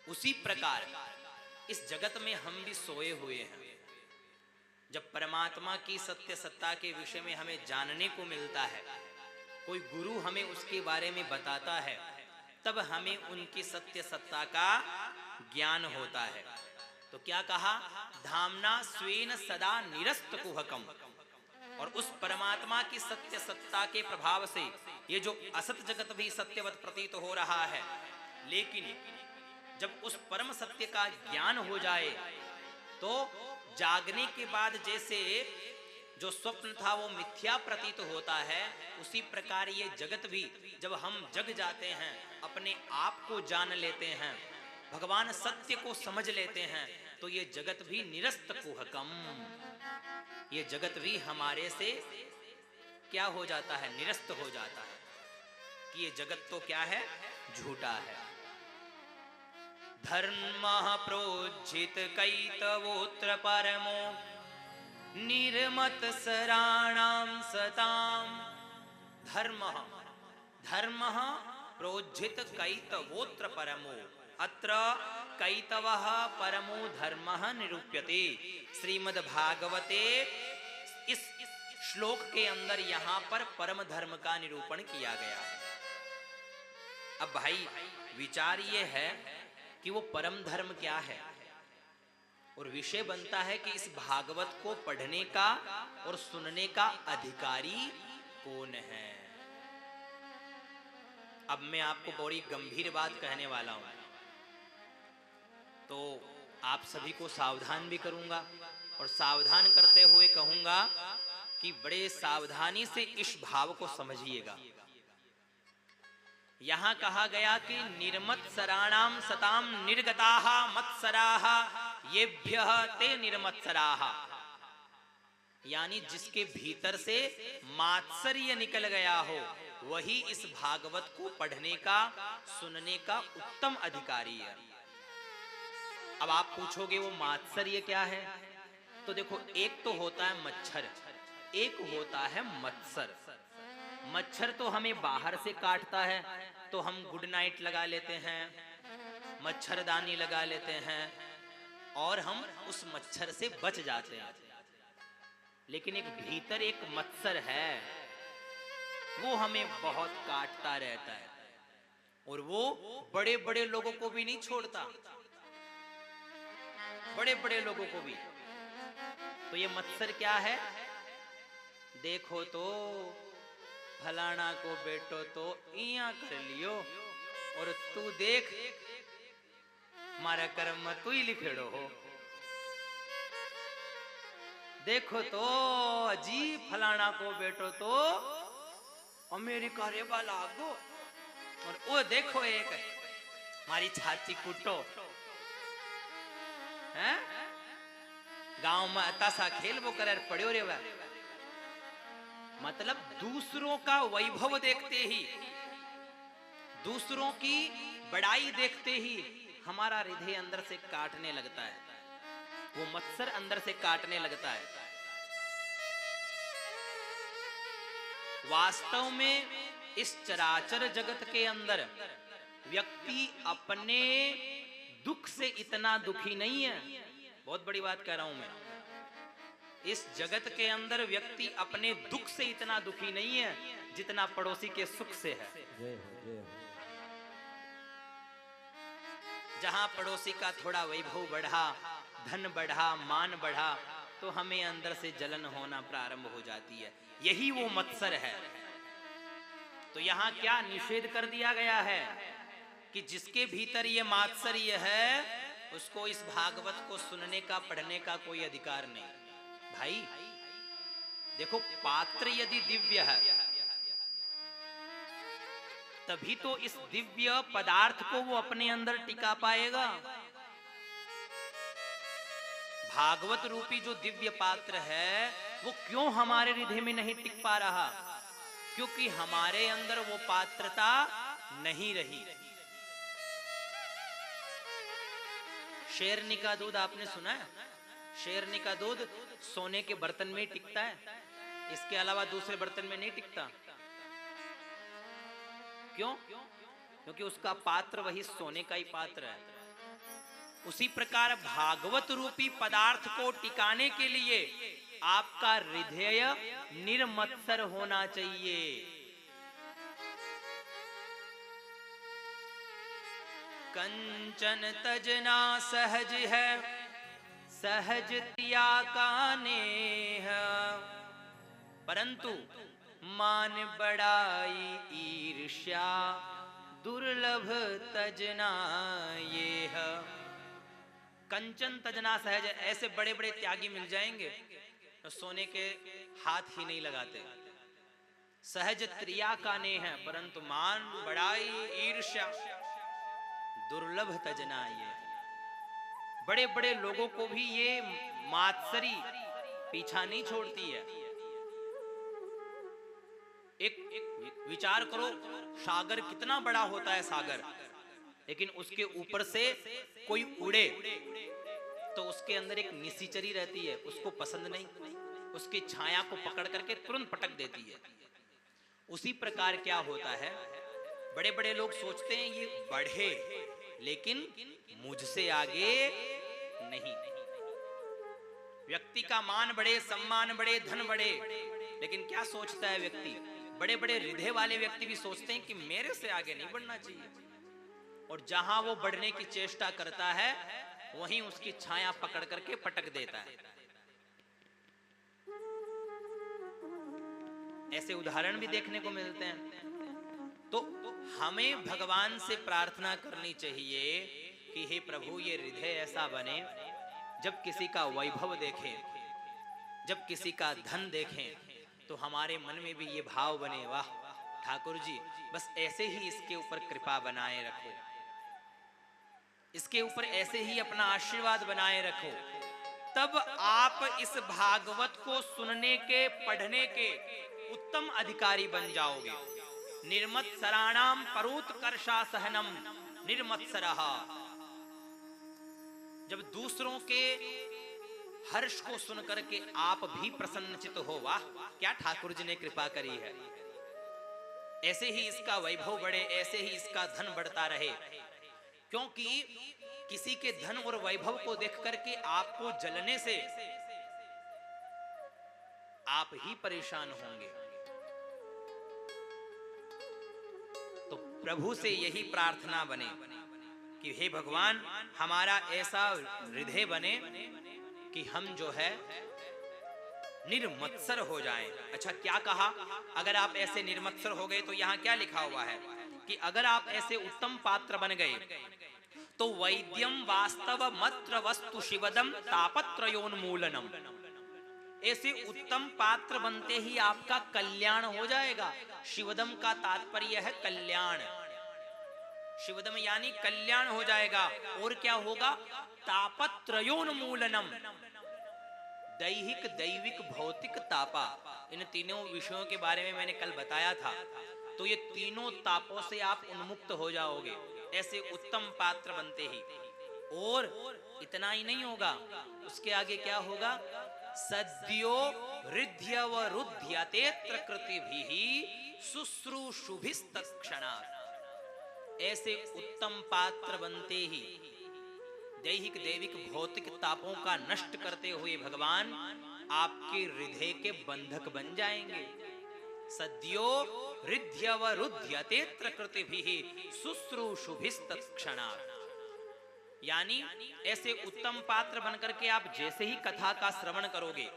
[SPEAKER 1] उसी प्रकार इस जगत में हम भी सोए हुए हैं। जब परमात्मा की सत्य सत्ता के विषय में हमें जानने को मिलता है, कोई गुरु हमें उसके बारे में बताता है, तब हमें उनकी सत्य सत्ता का ज्ञान होता है। तो क्या कहा, धामना स्वेन सदा निरस्त कुहकम। और उस परमात्मा की सत्य सत्ता के प्रभाव से ये जो असत जगत भी सत्यवत प्रतीत हो रहा है, लेकिन जब उस परम सत्य का ज्ञान हो जाए तो जागने के बाद जैसे जो स्वप्न था वो मिथ्या प्रतीत होता है, उसी प्रकार ये जगत भी जब हम जग जाते हैं, अपने आप को जान लेते हैं, भगवान सत्य को समझ लेते हैं, तो ये जगत भी निरस्त कुहकम, ये जगत भी हमारे से क्या हो जाता है, निरस्त हो जाता है कि ये जगत तो क्या है, झूठा है। धर्म प्रोज्झित कैतवोत्र परमो निर्मत सराणाम सताम। धर्म प्रोज्झित कैतवोत्र परमो, अत्र कैतवः परमो धर्मः निरूप्यते। श्रीमद् भागवते इस श्लोक के अंदर यहाँ पर परम धर्म का निरूपण किया गया है। अब भाई विचार ये है कि वो परम धर्म क्या है, और विषय बनता है कि इस भागवत को पढ़ने का और सुनने का अधिकारी कौन है। अब मैं आपको बड़ी गंभीर बात कहने वाला हूं, तो आप सभी को सावधान भी करूंगा और सावधान करते हुए कहूंगा कि बड़े सावधानी से इस भाव को समझिएगा। यहां कहा गया कि निर्मत्सराणाम सताम निर्गताः मत्सराः येभ्यः ते निर्मत्सराः, यानी जिसके भीतर से मात्सर्य निकल गया हो वही इस भागवत को पढ़ने का सुनने का उत्तम अधिकारी है। अब आप पूछोगे वो मात्सर्य क्या है, तो देखो एक तो होता है मच्छर, एक होता है मत्सर। मच्छर तो हमें बाहर से काटता है तो हम गुड नाइट लगा लेते हैं, मच्छरदानी लगा लेते हैं और हम उस मच्छर से बच जाते हैं। लेकिन एक भीतर एक मत्सर है, वो हमें बहुत काटता रहता है और वो बड़े बड़े लोगों को भी नहीं छोड़ता, बड़े बड़े लोगों को भी। तो ये मत्सर क्या है, देखो तो फलाना को बेटो तो इया कर लियो और तू देख मारा कर्म तू ही लिखेड़ो हो। देखो तो जी फलाना को बेटो तो अमेरिका रे वाला आगो, और वो देखो एक मारी छाती कुटो हैं, गांव में अतासा खेल वो कर पड़ो रे वा। मतलब दूसरों का वैभव देखते ही, दूसरों की बड़ाई देखते ही हमारा हृदय अंदर से काटने लगता है, वो मत्सर अंदर से काटने लगता है। वास्तव में इस चराचर जगत के अंदर व्यक्ति अपने दुख से इतना दुखी नहीं है। बहुत बड़ी बात कह रहा हूं मैं, इस जगत के अंदर व्यक्ति अपने दुख से इतना दुखी नहीं है जितना पड़ोसी के सुख से है। जहां पड़ोसी का थोड़ा वैभव बढ़ा, धन बढ़ा, मान बढ़ा, तो हमें अंदर से जलन होना प्रारंभ हो जाती है। यही वो मत्सर है। तो यहां क्या निषेध कर दिया गया है कि जिसके भीतर ये मात्सर्य है उसको इस भागवत को सुनने का, पढ़ने का कोई अधिकार नहीं। भाई देखो, पात्र यदि दिव्य है तभी तो इस दिव्य पदार्थ को वो अपने अंदर टिका पाएगा। भागवत रूपी जो दिव्य पात्र है वो क्यों हमारे हृदय में नहीं टिक पा रहा? क्योंकि हमारे अंदर वो पात्रता नहीं रही। शेरनी का दूध आपने सुना है? शेरनी का दूध सोने के बर्तन में टिकता है, इसके अलावा दूसरे बर्तन में नहीं टिकता। क्यों? क्योंकि उसका पात्र वही सोने का ही पात्र है। उसी प्रकार भागवत रूपी पदार्थ को टिकाने के लिए आपका हृदय निर्मत्सर होना चाहिए। कंचन तजना सहज है, सहज तिया का नेह, परंतु मान बड़ाई ईर्ष्या दुर्लभ तजना ये है। कंचन तजना सहज, ऐसे बड़े बड़े त्यागी मिल जाएंगे तो सोने के हाथ ही नहीं लगाते। सहज त्रिया का ने है, परंतु मान बड़ाई ईर्ष्या दुर्लभ तजना ये। बड़े बड़े लोगों को भी ये मात्सरी पीछा नहीं छोड़ती है। एक विचार करो, सागर कितना बड़ा होता है सागर, लेकिन उसके ऊपर से कोई उड़े तो उसके अंदर एक निशाचरी रहती है, उसको पसंद नहीं, उसकी छाया को पकड़ करके तुरंत पटक देती है। उसी प्रकार क्या होता है, बड़े बड़े लोग सोचते हैं ये बढ़े, लेकिन मुझसे आगे नहीं। व्यक्ति का मान बढ़े, सम्मान बढ़े, धन बढ़े, लेकिन क्या सोचता है व्यक्ति? बड़े बड़े हृदय वाले व्यक्ति भी सोचते हैं कि मेरे से आगे नहीं बढ़ना चाहिए, और जहां वो बढ़ने की चेष्टा करता है वहीं उसकी छाया पकड़ करके पटक देता है। ऐसे उदाहरण भी देखने को मिलते हैं। तो हमें भगवान से प्रार्थना करनी चाहिए कि हे प्रभु, ये हृदय ऐसा बने जब किसी का वैभव देखें, जब किसी का धन देखें तो हमारे मन में भी ये भाव बने, वाह ठाकुर जी बस ऐसे ही इसके ऊपर कृपा बनाए रखो, इसके ऊपर ऐसे ही अपना आशीर्वाद बनाए रखो। तब आप इस भागवत को सुनने के, पढ़ने के उत्तम अधिकारी बन जाओगे। निर्मत्सराणाम परोत्कर्षा सहनम निर्मत्सरः। जब दूसरों के हर्ष को सुनकर के आप भी प्रसन्नचित हो, वाह क्या ठाकुर जी ने कृपा करी है, ऐसे ही इसका वैभव बढ़े, ऐसे ही इसका धन बढ़ता रहे। क्योंकि किसी के धन और वैभव को देख करके आपको जलने से आप ही परेशान होंगे। तो प्रभु से यही प्रार्थना बने कि हे भगवान, हमारा ऐसा हृदय बने कि हम जो है निर्मत्सर हो जाएं। अच्छा, क्या कहा? अगर आप ऐसे निर्मत्सर हो गए तो यहाँ क्या लिखा हुआ है कि अगर आप ऐसे उत्तम पात्र बन गए तो वैद्यम वास्तव मत्र वस्तु शिवदम तापत्रयोन्मूलनम। ऐसे उत्तम पात्र बनते ही आपका कल्याण हो जाएगा। शिवदम का तात्पर्य है कल्याण। शिवदम यानी कल्याण हो जाएगा। और क्या होगा? तापत्रयोन्मूलनम, दैहिक, दैविक, भौतिक, तापा, इन तीनों विषयों के बारे में मैंने कल बताया था। तो ये तीनों तापों से आप उन्मुक्त हो जाओगे ऐसे उत्तम पात्र बनते ही। और इतना ही नहीं होगा, उसके आगे क्या होगा? सद्यो हृद्यवरुध्यतेत्र कृतिभिः शुश्रूषुभिस्तत्क्षणात्। ऐसे उत्तम पात्र बनते ही दैहिक, दैविक, भौतिक तापों का नष्ट करते हुए भगवान आपके हृदय के बंधक बन जाएंगे। सद्यो हृद्यवरुध्यतेत्र कृतिभिः शुश्रूषुभिस्तत्क्षणात्। यानी ऐसे उत्तम पात्र बनकर के आप जैसे ही कथा का श्रवण करोगे,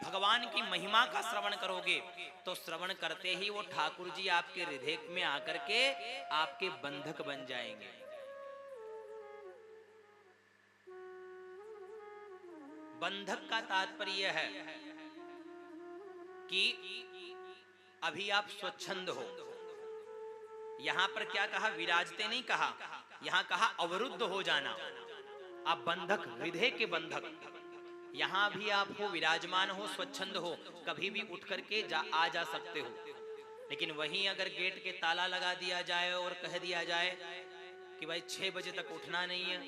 [SPEAKER 1] भगवान की महिमा का श्रवण करोगे, तो श्रवण करते ही वो ठाकुर जी आपके हृदय में आकर के आपके बंधक बन जाएंगे। बंधक का तात्पर्य है कि अभी आप स्वच्छंद हो। यहां पर क्या कहा? विराजते नहीं कहा, यहां कहा अवरुद्ध हो जाना। आप बंधक, हृदय के बंधक, यहां भी आप हो, विराजमान हो, स्वच्छंद हो, कभी भी उठ करके आ जा सकते हो। लेकिन वहीं अगर गेट के ताला लगा दिया जाए और कह दिया जाए कि भाई 6 बजे तक उठना नहीं है,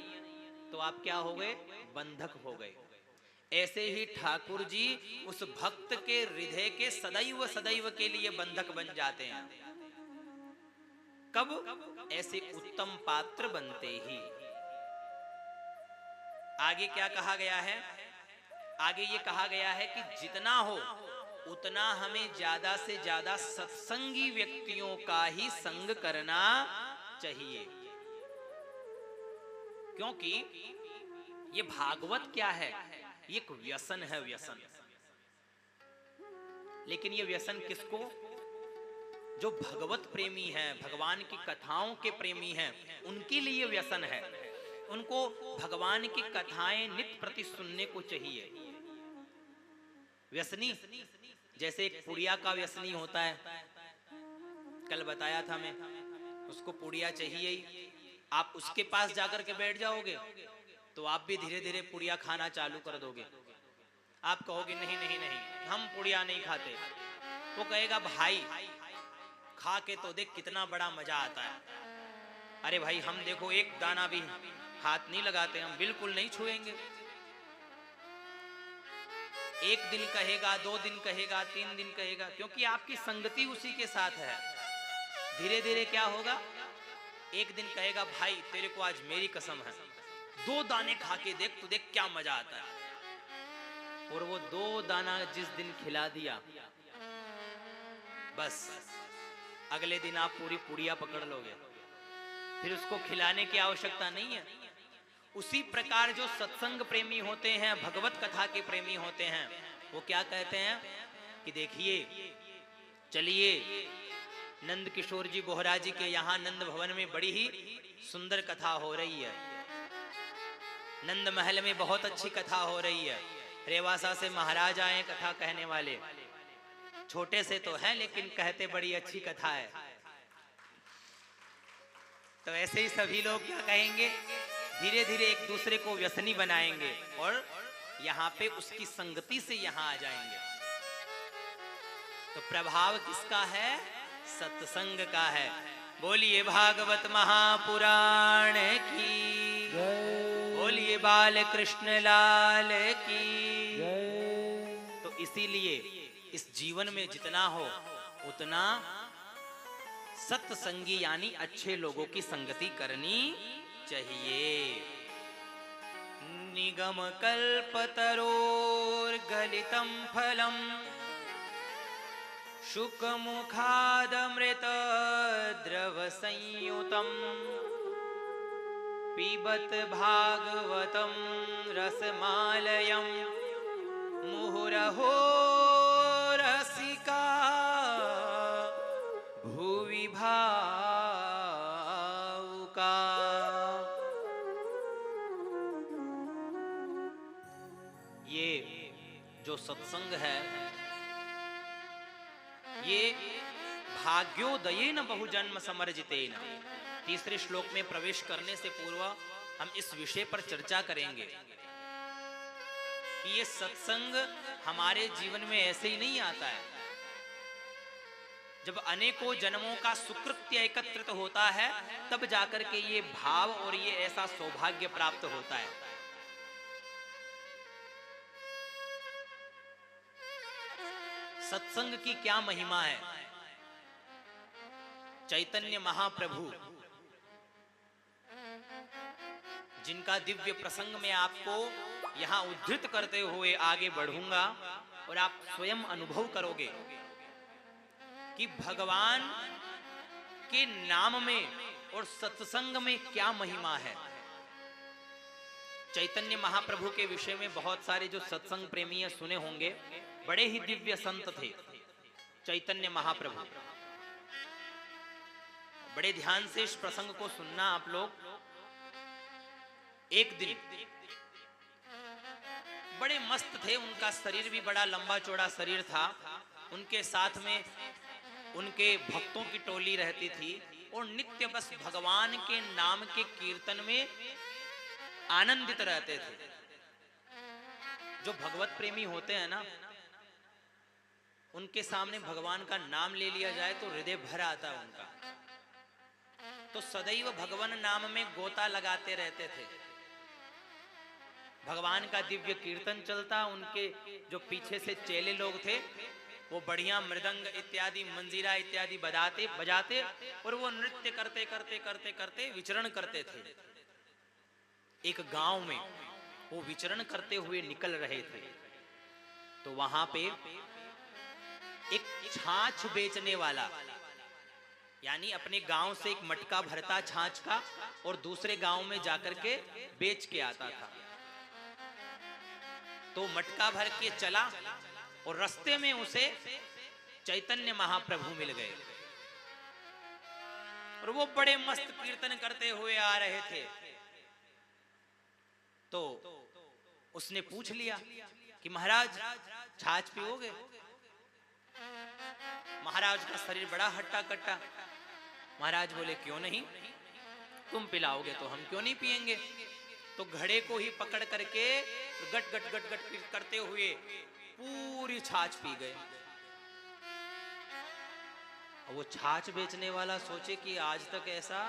[SPEAKER 1] तो आप क्या हो गए? बंधक हो गए। ऐसे ही ठाकुर जी उस भक्त के हृदय के सदैव सदैव के लिए बंधक बन जाते हैं। कब? ऐसे उत्तम पात्र बनते ही। आगे क्या कहा गया है? आगे ये कहा गया है कि जितना हो उतना हमें ज्यादा से ज्यादा सत्संगी व्यक्तियों का ही संग करना चाहिए। क्योंकि ये भागवत क्या है? ये एक व्यसन है, व्यसन। लेकिन ये व्यसन किसको? जो भगवत प्रेमी हैं, भगवान की कथाओं के प्रेमी हैं, उनके लिए व्यसन है। उनको भगवान की कथाएं नित्य प्रति सुनने को चाहिए। व्यसनी जैसे एक पुड़िया का व्यसनी होता है, कल बताया था मैं, उसको पुड़िया चाहिए ही। आप उसके पास जाकर के बैठ जाओगे तो आप भी धीरे धीरे पुड़िया खाना चालू कर दोगे। आप कहोगे नहीं नहीं नहीं, हम पुड़िया नहीं खाते। वो कहेगा भाई खा के तो देख कितना बड़ा मजा आता है। अरे भाई हम देखो एक दाना भी हाथ नहीं लगाते, हम बिल्कुल नहीं छुएंगे। एक दिन कहेगा, 2 दिन कहेगा, 3 दिन कहेगा, क्योंकि आपकी संगति उसी के साथ है। धीरे धीरे क्या होगा? एक दिन कहेगा भाई तेरे को आज मेरी कसम है, 2 दाने खा के देख, तो देख क्या मजा आता है। और वो 2 दाना जिस दिन खिला दिया, बस अगले दिन आप पूरी पुड़िया पकड़ लोगे, फिर उसको खिलाने की आवश्यकता नहीं है। उसी प्रकार जो सत्संग प्रेमी होते हैं, भगवत कथा के प्रेमी होते हैं, वो क्या कहते हैं कि देखिए चलिए नंद किशोर जी बोहरा जी के यहाँ नंद भवन में बड़ी ही सुंदर कथा हो रही है, नंद महल में बहुत अच्छी कथा हो रही है। रेवासा से महाराज आए कथा कहने वाले, छोटे से तो हैं लेकिन कहते बड़ी अच्छी कथा है। तो ऐसे ही सभी लोग क्या कहेंगे? धीरे धीरे एक दूसरे को व्यसनी बनाएंगे और यहाँ पे उसकी संगति से यहाँ आ जाएंगे। तो प्रभाव किसका है? सत्संग का है। बोलिए भागवत महापुराण की, बोलिए बाल कृष्ण लाल की। तो इसीलिए इस जीवन में जितना हो उतना सत्संगी यानी अच्छे लोगों की संगति करनी चाहिए। निगम कल्पतरोर गलितम फलम शुक मुखादमृत द्रव संयुतम पिबत भागवतम रसमालयम मुहुरहो रसिका भुवि भावुका। ये जो सत्संग है ये भाग्योदयेन बहुजन्म समर्जितेन। तीसरे श्लोक में प्रवेश करने से पूर्व हम इस विषय पर चर्चा करेंगे कि ये सत्संग हमारे जीवन में ऐसे ही नहीं आता है। जब अनेकों जन्मों का सुकृत्य एकत्रित होता है तब जाकर के ये भाव और ये ऐसा सौभाग्य प्राप्त होता है। सत्संग की क्या महिमा है? चैतन्य महाप्रभु जिनका दिव्य प्रसंग में आपको यहां उद्धृत करते हुए आगे बढ़ूंगा और आप स्वयं अनुभव करोगे कि भगवान के नाम में और सत्संग में क्या महिमा है। चैतन्य महाप्रभु के विषय में बहुत सारे जो सत्संग प्रेमी सुने होंगे, बड़े ही दिव्य संत थे चैतन्य महाप्रभु। बड़े ध्यान से इस प्रसंग को सुनना आप लोग। एक दिन बड़े मस्त थे, उनका शरीर भी बड़ा लंबा चौड़ा शरीर था उनके साथ में उनके भक्तों की टोली रहती थी और नित्य बस भगवान के नाम के कीर्तन में आनंदित रहते थे। जो भगवत प्रेमी होते हैं ना, उनके सामने भगवान का नाम ले लिया जाए तो हृदय भर आता है उनका। तो सदैव भगवान नाम में गोता लगाते रहते थे। भगवान का दिव्य कीर्तन चलता, उनके जो पीछे से चेले लोग थे वो बढ़िया मृदंग इत्यादि मंजीरा इत्यादि बजाते और वो नृत्य करते करते करते करते विचरण करते थे। एक गांव में वो विचरण करते हुए निकल रहे थे तो वहां पे एक छाछ बेचने वाला, यानी अपने गांव से एक मटका भरता छाछ का और दूसरे गांव में जाकर के बेच के आता था। तो मटका भर के चला और रास्ते में उसे चैतन्य महाप्रभु मिल गए और वो बड़े मस्त कीर्तन करते हुए आ रहे थे। तो उसने पूछ लिया कि महाराज छाछ पियोगे? महाराज का शरीर बड़ा हट्टा कट्टा। महाराज बोले क्यों नहीं, तुम पिलाओगे तो हम क्यों नहीं पिएंगे। तो घड़े को ही पकड़ करके गट गट गट गट करते हुए पूरी छाछ पी गए। वो छाछ बेचने वाला सोचे कि आज तक ऐसा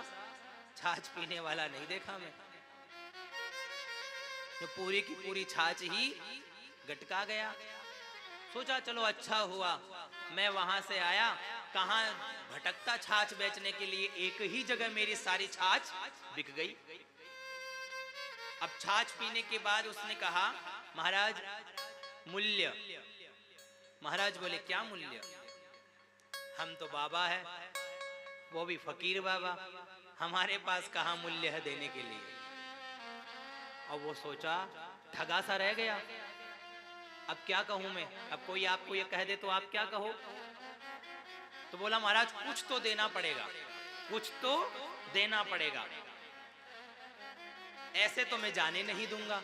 [SPEAKER 1] छाछ पीने वाला नहीं देखा मैं, जो पूरी की पूरी छाछ ही गटका गया। सोचा चलो अच्छा हुआ मैं वहां से आया, कहां भटकता छाछ बेचने के लिए, एक ही जगह मेरी सारी छाछ बिक गई। अब छाछ पीने के बाद उसने कहा महाराज मूल्य। महाराज बोले क्या मूल्य? हम तो बाबा है, वो भी फकीर बाबा, हमारे पास कहां मूल्य है देने के लिए। अब वो सोचा ठगा सा रह गया, अब क्या कहूं मैं, अब कोई आपको ये कह दे तो आप क्या कहो। तो बोला महाराज कुछ तो देना पड़ेगा, कुछ तो देना पड़ेगा, ऐसे तो मैं जाने नहीं दूंगा।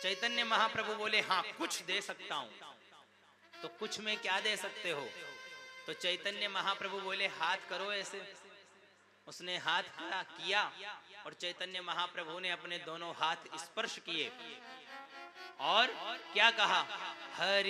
[SPEAKER 1] चैतन्य महाप्रभु बोले हाँ कुछ दे सकता हूं। तो कुछ में क्या दे सकते हो? तो चैतन्य महाप्रभु बोले हाथ करो ऐसे। उसने हाथ खड़ा किया और चैतन्य महाप्रभु ने अपने दोनों हाथ स्पर्श किए और क्या कहा, हरि